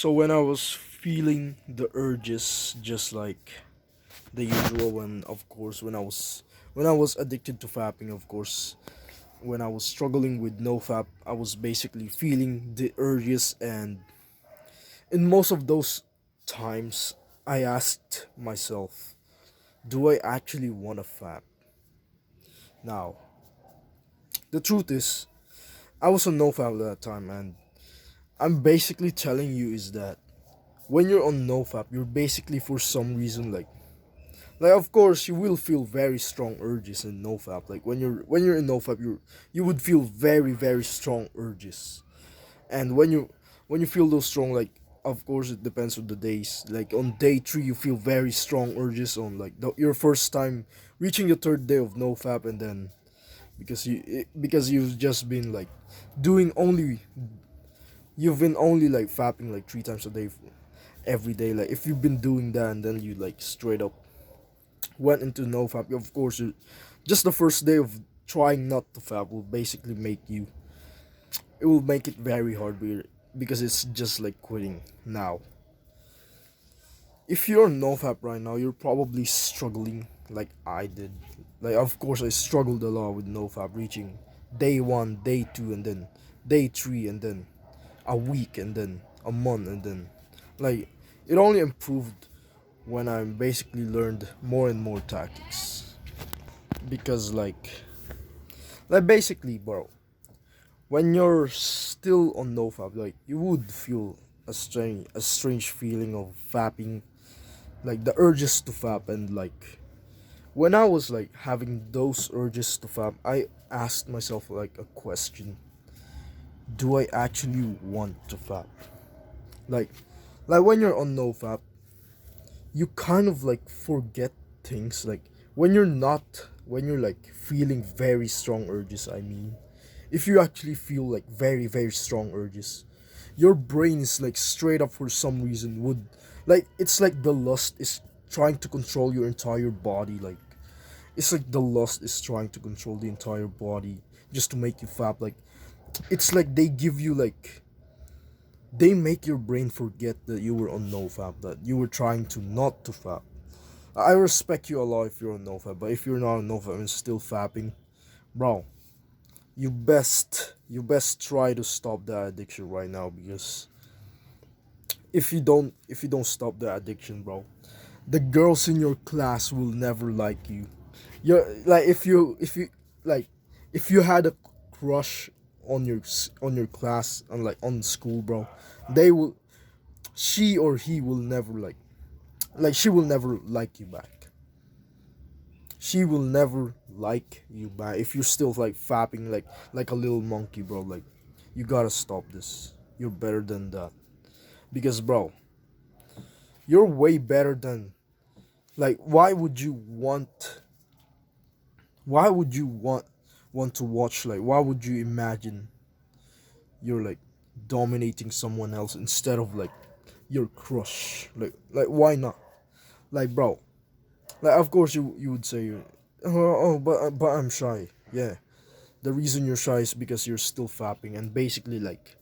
So when I was feeling the urges just like the usual when of course when I was addicted to fapping, of course, when I was struggling with no fap, I was basically feeling the urges, and in most of those times I asked myself, do I actually want to fap? Now, the truth is I was on no fap at that time, and I'm basically telling you is that when you're on no fap, you're basically for some reason like of course you will feel very strong urges in nofap. Like when you're in nofap, you would feel very strong urges. And when you feel those strong, like of course it depends on the days. Like on day 3 you feel very strong urges on like your first time reaching the third day of nofap, and then because you've just been like doing only you've been only like fapping like 3 times a day every day. Like if you've been doing that and then you like straight up went into no fap, of course, just the first day of trying not to fap will basically it will make it very hard because it's just like quitting. Now, if you're no fap right now, you're probably struggling like I did. Like, of course, I struggled a lot with no fap, reaching day 1, day 2, and then day 3, and then a week, and then a month, and then like it only improved when I basically learned more and more tactics. Because like basically, bro, when you're still on nofap, like you would feel a strange feeling of fapping, like the urges to fap. And like when I was like having those urges to fap, I asked myself like a question: do I actually want to fap? like like when you're on nofap, you kind of like forget things. Like when you're like feeling very strong urges, I mean, if you actually feel like very strong urges, your brain is like straight up for some reason would like it's like the lust is trying to control your entire body. Like it's like the lust is trying to control the entire body just to make you fap. Like it's like they make your brain forget that you were on no fap, that you were trying to not to fap. I respect you a lot if you're on no fap, but if you're not on no fap and still fapping, bro, you best try to stop that addiction right now. Because if you don't stop that addiction, bro, the girls in your class will never like you. You're like if you like if you had a crush on your class and like on school, bro, they will she or he will never like she will never like you back. She will never like you back if you're still like fapping like a little monkey, bro. Like you gotta stop this. You're better than that. Because, bro, you're way better than like why would you want to watch, like why would you imagine you're like dominating someone else instead of like your crush? Like why not? Like, bro, like of course you would say, but I'm shy. Yeah, the reason you're shy is because you're still fapping, and basically like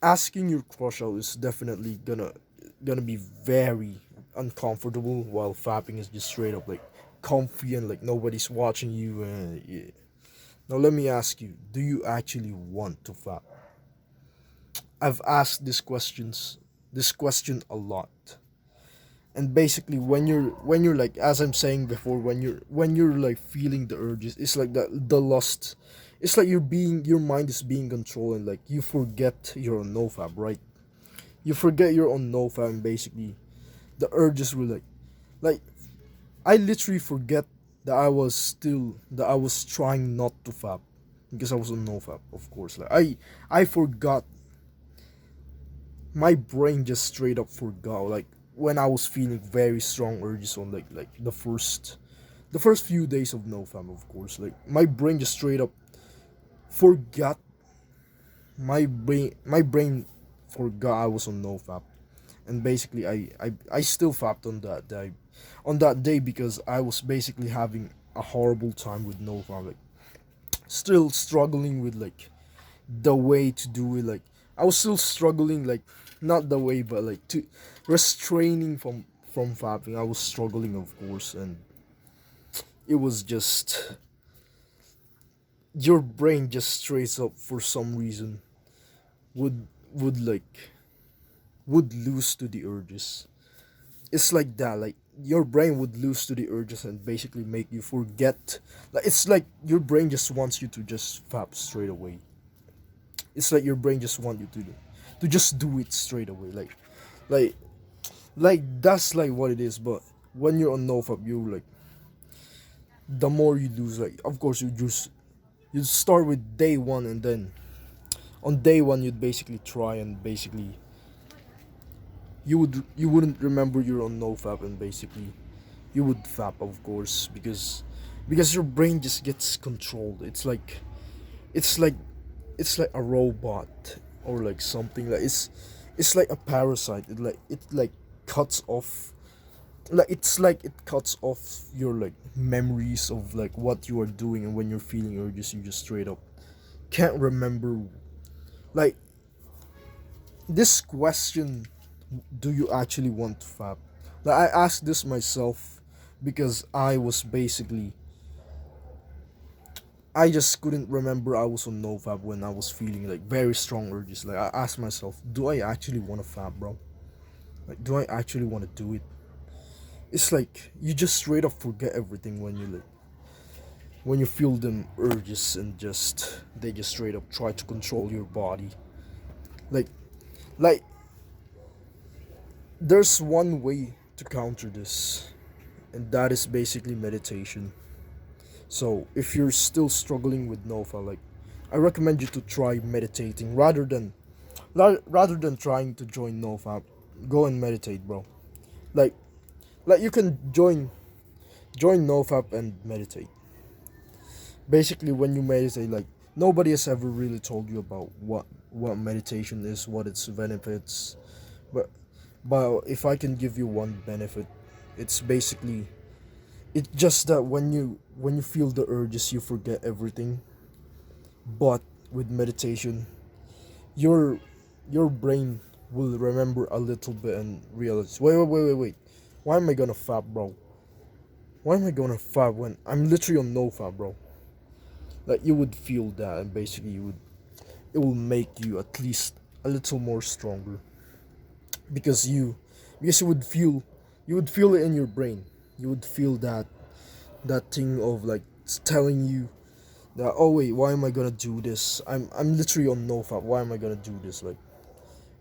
asking your crush out is definitely gonna be very uncomfortable, while fapping is just straight up like comfy and like nobody's watching you. Yeah. Now let me ask you: do you actually want to fap? I've asked this question a lot. And basically when you're like, as I'm saying before, when you're like feeling the urges, it's like the lust. It's like your mind is being controlled, and like you forget you're on nofap, right? You forget you're on nofap, and basically the urges were like I literally forget that I was trying not to fap because I was on nofap, of course. Like I forgot. My brain just straight up forgot, like when I was feeling very strong urges on like the first few days of nofap, of course. Like my brain just straight up forgot. My brain forgot I was on nofap. And basically I still fapped on that day because I was basically having a horrible time with nofap. Like still struggling with like the way to do it. Like I was still struggling, like not the way, but like to restraining from fapping. I was struggling, of course, and it was just your brain just straight up for some reason would like would lose to the urges. It's like that, like your brain would lose to the urges and basically make you forget. Like it's like your brain just wants you to just fap straight away. It's like your brain just want you to just do it straight away. Like like that's like what it is. But when you're on nofap, you like the more you lose. Like of course you start with day one, and then on day one you'd basically try and basically you wouldn't remember you're on nofap, and basically you would fap, of course, because your brain just gets controlled. It's like it's like a robot, or like something like it's like a parasite. It like cuts off, like it's like it cuts off your like memories of like what you are doing, and when you're feeling urges you just straight up can't remember. Like this question, do you actually want to fap? Like I asked this myself because I just couldn't remember I was on nofap when I was feeling like very strong urges. Like I asked myself, do I actually want to fap, bro? Like do I actually want to do it? It's like you just straight up forget everything when you feel them urges, and just they just straight up try to control your body. Like like there's one way to counter this, and that is basically meditation. So if you're still struggling with nofa, like I recommend you to try meditating rather than trying to join nofap. Go and meditate, bro. Like like you can join nofap and meditate. Basically when you meditate, like nobody has ever really told you about what meditation is, what its benefits. But if I can give you one benefit, it's basically it's just that when you feel the urges you forget everything. But with meditation, your your brain will remember a little bit and realize, wait, why am I gonna fap, bro? Why am I gonna fap when I'm literally on no fap, bro? Like you would feel that, and basically it will make you at least a little more stronger, because you would feel it in your brain. You would feel that thing of like telling you that, oh wait, why am I gonna do this? I'm literally on nofap. Why am I gonna do this? Like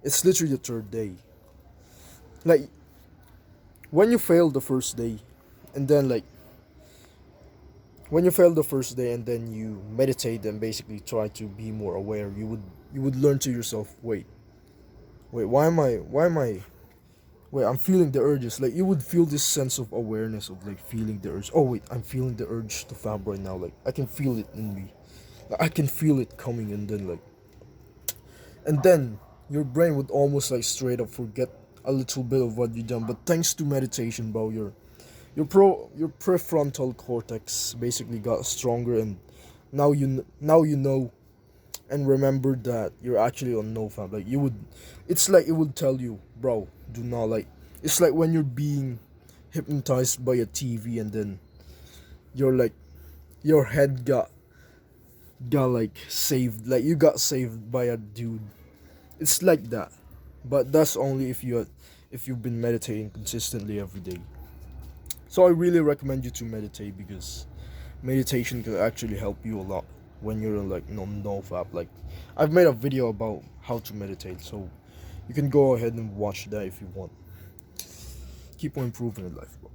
it's literally the third day. Like when you fail the first day, and then like when you fail the first day and then you meditate and basically try to be more aware, you would learn to yourself, wait, why am I wait, I'm feeling the urges. Like you would feel this sense of awareness of like feeling the urge. Oh wait, I'm feeling the urge to fab right now. Like I can feel it in me. Like, I can feel it coming, and then your brain would almost like straight up forget a little bit of what you done. But thanks to meditation, bro, your prefrontal cortex basically got stronger, and now you know and remember that you're actually on nofap. Like it's like it would tell you, bro, do not like. It's like when you're being hypnotized by a TV, and then you're like your head got like saved. Like you got saved by a dude. It's like that, but that's only if you've been meditating consistently every day. So I really recommend you to meditate, because meditation can actually help you a lot when you're like no fap. Like I've made a video about how to meditate, so you can go ahead and watch that if you want. Keep on improving in life, bro.